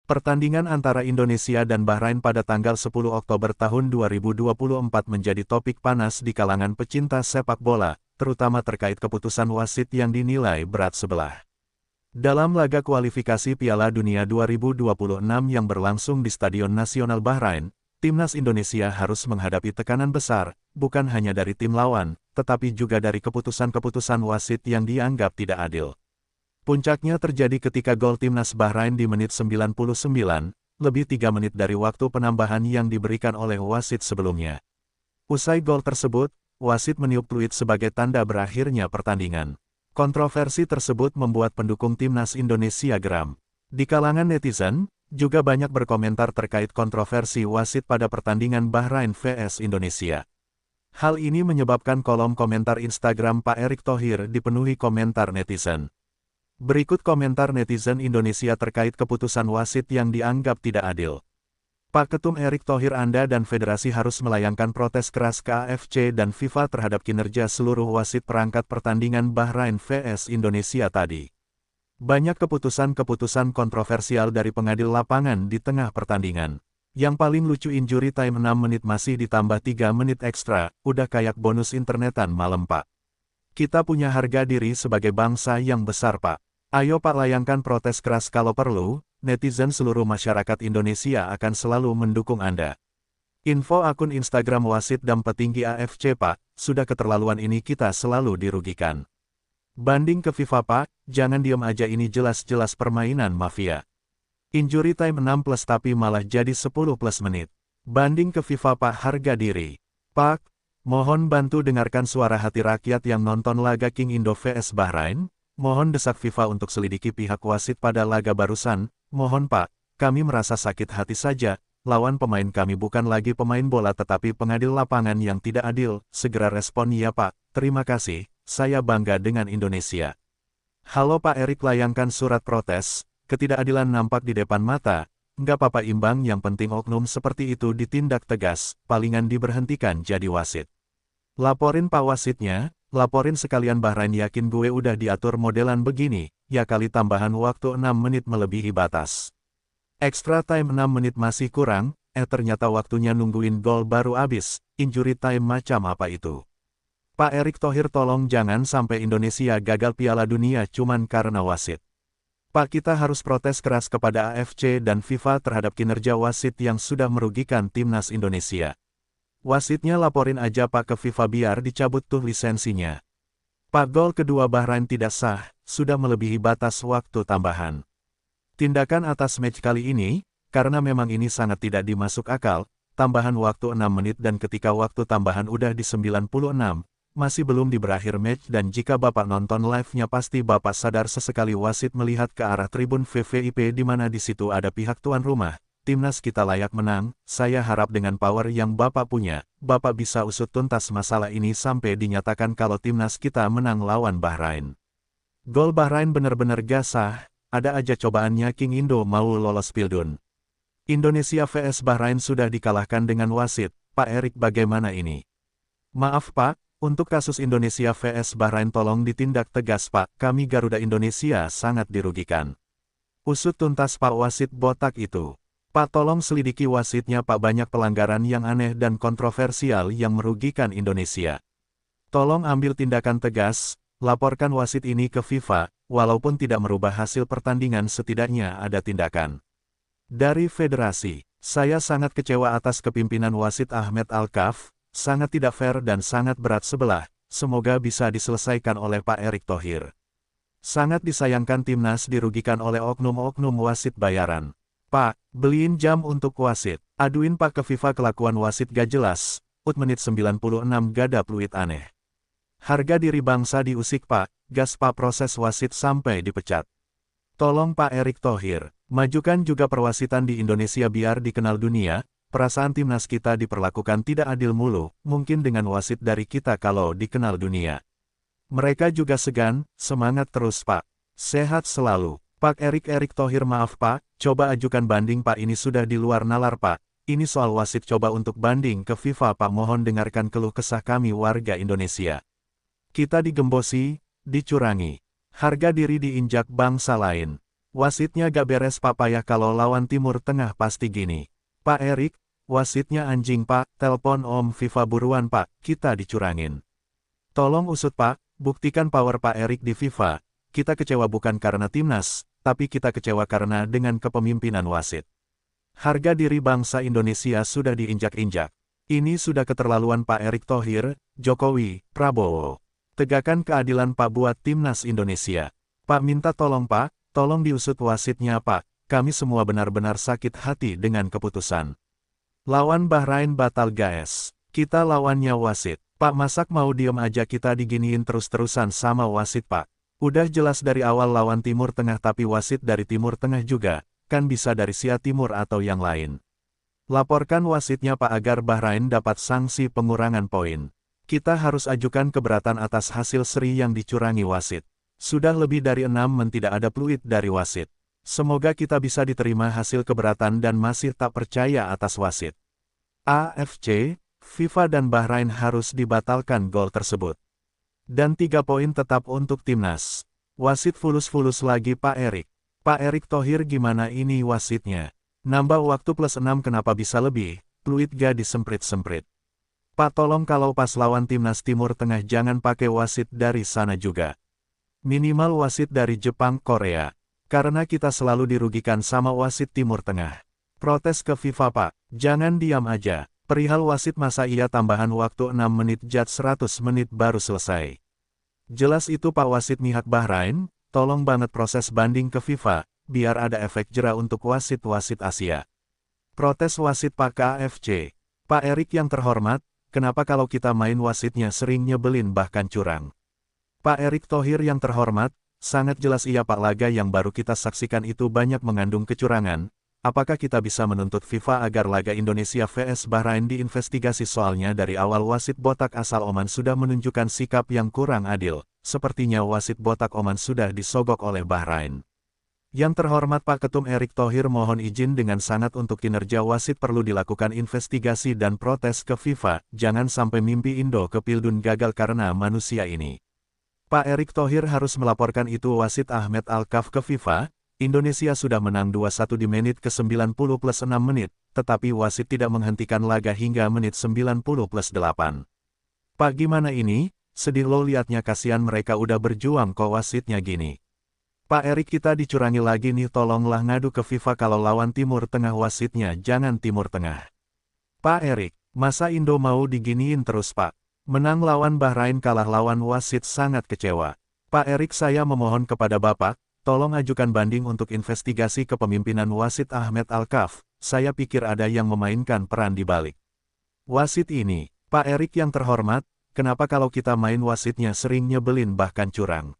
Pertandingan antara Indonesia dan Bahrain pada tanggal 10 Oktober tahun 2024 menjadi topik panas di kalangan pecinta sepak bola, terutama terkait keputusan wasit yang dinilai berat sebelah. Dalam laga kualifikasi Piala Dunia 2026 yang berlangsung di Stadion Nasional Bahrain, timnas Indonesia harus menghadapi tekanan besar, bukan hanya dari tim lawan, tetapi juga dari keputusan-keputusan wasit yang dianggap tidak adil. Puncaknya terjadi ketika gol timnas Bahrain di menit 99, lebih 3 menit dari waktu penambahan yang diberikan oleh wasit sebelumnya. Usai gol tersebut, wasit meniup peluit sebagai tanda berakhirnya pertandingan. Kontroversi tersebut membuat pendukung timnas Indonesia geram. Di kalangan netizen, juga banyak berkomentar terkait kontroversi wasit pada pertandingan Bahrain vs Indonesia. Hal ini menyebabkan kolom komentar Instagram Pak Erick Thohir dipenuhi komentar netizen. Berikut komentar netizen Indonesia terkait keputusan wasit yang dianggap tidak adil. Pak Ketum Erick Thohir, Anda dan Federasi harus melayangkan protes keras ke AFC dan FIFA terhadap kinerja seluruh wasit perangkat pertandingan Bahrain vs Indonesia tadi. Banyak keputusan-keputusan kontroversial dari pengadil lapangan di tengah pertandingan. Yang paling lucu injury time 6 menit masih ditambah 3 menit ekstra, udah kayak bonus internetan malam Pak. Kita punya harga diri sebagai bangsa yang besar Pak. Ayo Pak, layangkan protes keras kalau perlu, netizen seluruh masyarakat Indonesia akan selalu mendukung Anda. Info akun Instagram wasit dan petinggi AFC Pak, sudah keterlaluan ini, kita selalu dirugikan. Banding ke FIFA Pak, jangan diem aja, ini jelas-jelas permainan mafia. Injury time 6 plus tapi malah jadi 10 plus menit. Banding ke FIFA Pak, harga diri. Pak, mohon bantu dengarkan suara hati rakyat yang nonton laga King Indo vs Bahrain. Mohon desak FIFA untuk selidiki pihak wasit pada laga barusan. Mohon Pak, kami merasa sakit hati saja. Lawan pemain kami bukan lagi pemain bola tetapi pengadil lapangan yang tidak adil. Segera respon ya Pak, terima kasih, saya bangga dengan Indonesia. Halo Pak Erick, layangkan surat protes, ketidakadilan nampak di depan mata. Nggak apa-apa imbang, yang penting oknum seperti itu ditindak tegas, palingan diberhentikan jadi wasit. Laporin Pak wasitnya. Laporin sekalian, Bahrain yakin gue udah diatur modelan begini, ya kali tambahan waktu 6 menit melebihi batas. Extra time 6 menit masih kurang, ternyata waktunya nungguin gol baru abis, injury time macam apa itu? Pak Erick Thohir, tolong jangan sampai Indonesia gagal Piala Dunia cuman karena wasit. Pak, kita harus protes keras kepada AFC dan FIFA terhadap kinerja wasit yang sudah merugikan timnas Indonesia. Wasitnya laporin aja Pak ke FIFA biar dicabut tuh lisensinya. Pak, gol kedua Bahrain tidak sah, sudah melebihi batas waktu tambahan. Tindakan atas match kali ini, karena memang ini sangat tidak dimasuk akal, tambahan waktu 6 menit dan ketika waktu tambahan udah di 96, masih belum di berakhir match, dan jika Bapak nonton live-nya pasti Bapak sadar sesekali wasit melihat ke arah tribun VVIP di mana di situ ada pihak tuan rumah. Timnas kita layak menang, saya harap dengan power yang Bapak punya, Bapak bisa usut tuntas masalah ini sampai dinyatakan kalau timnas kita menang lawan Bahrain. Gol Bahrain benar-benar gak sah, ada aja cobaannya King Indo mau lolos Pildun. Indonesia vs Bahrain sudah dikalahkan dengan wasit, Pak Erick bagaimana ini? Maaf Pak, untuk kasus Indonesia vs Bahrain tolong ditindak tegas Pak, kami Garuda Indonesia sangat dirugikan. Usut tuntas Pak wasit botak itu. Pak, tolong selidiki wasitnya Pak, banyak pelanggaran yang aneh dan kontroversial yang merugikan Indonesia. Tolong ambil tindakan tegas, laporkan wasit ini ke FIFA, walaupun tidak merubah hasil pertandingan setidaknya ada tindakan. Dari Federasi, saya sangat kecewa atas kepimpinan wasit Ahmed Al-Kaf, sangat tidak fair dan sangat berat sebelah, semoga bisa diselesaikan oleh Pak Erick Thohir. Sangat disayangkan timnas dirugikan oleh oknum-oknum wasit bayaran. Pak, beliin jam untuk wasit. Aduin Pak ke FIFA, kelakuan wasit gak jelas. Menit 96 gada peluit aneh. Harga diri bangsa diusik Pak, gas Pak proses wasit sampai dipecat. Tolong Pak Erick Thohir, majukan juga perwasitan di Indonesia biar dikenal dunia. Perasaan timnas kita diperlakukan tidak adil mulu, mungkin dengan wasit dari kita kalau dikenal dunia. Mereka juga segan, semangat terus Pak. Sehat selalu. Pak Erick Thohir, maaf Pak, coba ajukan banding Pak, ini sudah di luar nalar Pak. Ini soal wasit, coba untuk banding ke FIFA Pak, mohon dengarkan keluh kesah kami warga Indonesia. Kita digembosi, dicurangi. Harga diri diinjak bangsa lain. Wasitnya gak beres Pak, payah kalau lawan Timur Tengah pasti gini. Pak Erik, wasitnya anjing Pak, telpon Om FIFA buruan Pak, kita dicurangin. Tolong usut Pak, buktikan power Pak Erik di FIFA. Kita kecewa bukan karena timnas, tapi kita kecewa karena dengan kepemimpinan wasit. Harga diri bangsa Indonesia sudah diinjak-injak. Ini sudah keterlaluan Pak Erick Thohir, Jokowi, Prabowo. Tegakkan keadilan Pak buat timnas Indonesia. Pak minta tolong Pak, tolong diusut wasitnya Pak. Kami semua benar-benar sakit hati dengan keputusan. Lawan Bahrain batal guys. Kita lawannya wasit. Pak masak mau diem aja kita diginiin terus-terusan sama wasit Pak. Udah jelas dari awal lawan Timur Tengah tapi wasit dari Timur Tengah juga. Kan bisa dari Asia Timur atau yang lain. Laporkan wasitnya Pak agar Bahrain dapat sanksi pengurangan poin. Kita harus ajukan keberatan atas hasil seri yang dicurangi wasit. Sudah lebih dari 6 men tidak ada peluit dari wasit. Semoga kita bisa diterima hasil keberatan dan masih tak percaya atas wasit. AFC, FIFA dan Bahrain harus dibatalkan gol tersebut. Dan 3 poin tetap untuk timnas. Wasit fulus-fulus lagi Pak Erik. Pak Erick Thohir gimana ini wasitnya? Nambah waktu plus 6 kenapa bisa lebih, peluit gak disemprit-semprit. Pak tolong kalau pas lawan timnas Timur Tengah jangan pakai wasit dari sana juga. Minimal wasit dari Jepang, Korea. Karena kita selalu dirugikan sama wasit Timur Tengah. Protes ke FIFA Pak, jangan diam aja. Perihal wasit masa iya tambahan waktu 6 menit jad 100 menit baru selesai. Jelas itu Pak wasit mihak Bahrain, tolong banget proses banding ke FIFA. Biar ada efek jera untuk wasit-wasit Asia. Protes wasit Pak KFC. Pak Erik yang terhormat, kenapa kalau kita main wasitnya sering nyebelin bahkan curang? Pak Erick Thohir yang terhormat, sangat jelas iya Pak laga yang baru kita saksikan itu banyak mengandung kecurangan. Apakah kita bisa menuntut FIFA agar laga Indonesia vs Bahrain diinvestigasi soalnya dari awal wasit botak asal Oman sudah menunjukkan sikap yang kurang adil. Sepertinya wasit botak Oman sudah disogok oleh Bahrain. Yang terhormat Pak Ketum Erick Thohir mohon izin dengan sangat untuk kinerja wasit perlu dilakukan investigasi dan protes ke FIFA, jangan sampai mimpi Indo ke Pildun gagal karena manusia ini. Pak Erick Thohir harus melaporkan itu wasit Ahmed Al-Kaf ke FIFA, Indonesia sudah menang 2-1 di menit ke-90 plus 6 menit, tetapi wasit tidak menghentikan laga hingga menit 90 plus 8. Pak gimana ini? Sedih lo liatnya kasihan mereka udah berjuang kok wasitnya gini. Pak Erik kita dicurangi lagi nih tolonglah ngadu ke FIFA kalau lawan Timur Tengah wasitnya jangan Timur Tengah. Pak Erik, masa Indo mau diginiin terus Pak? Menang lawan Bahrain kalah lawan wasit sangat kecewa. Pak Erik saya memohon kepada Bapak, tolong ajukan banding untuk investigasi kepemimpinan wasit Ahmed Al-Kaf, saya pikir ada yang memainkan peran di balik wasit ini. Pak Erik yang terhormat, kenapa kalau kita main wasitnya sering nyebelin bahkan curang?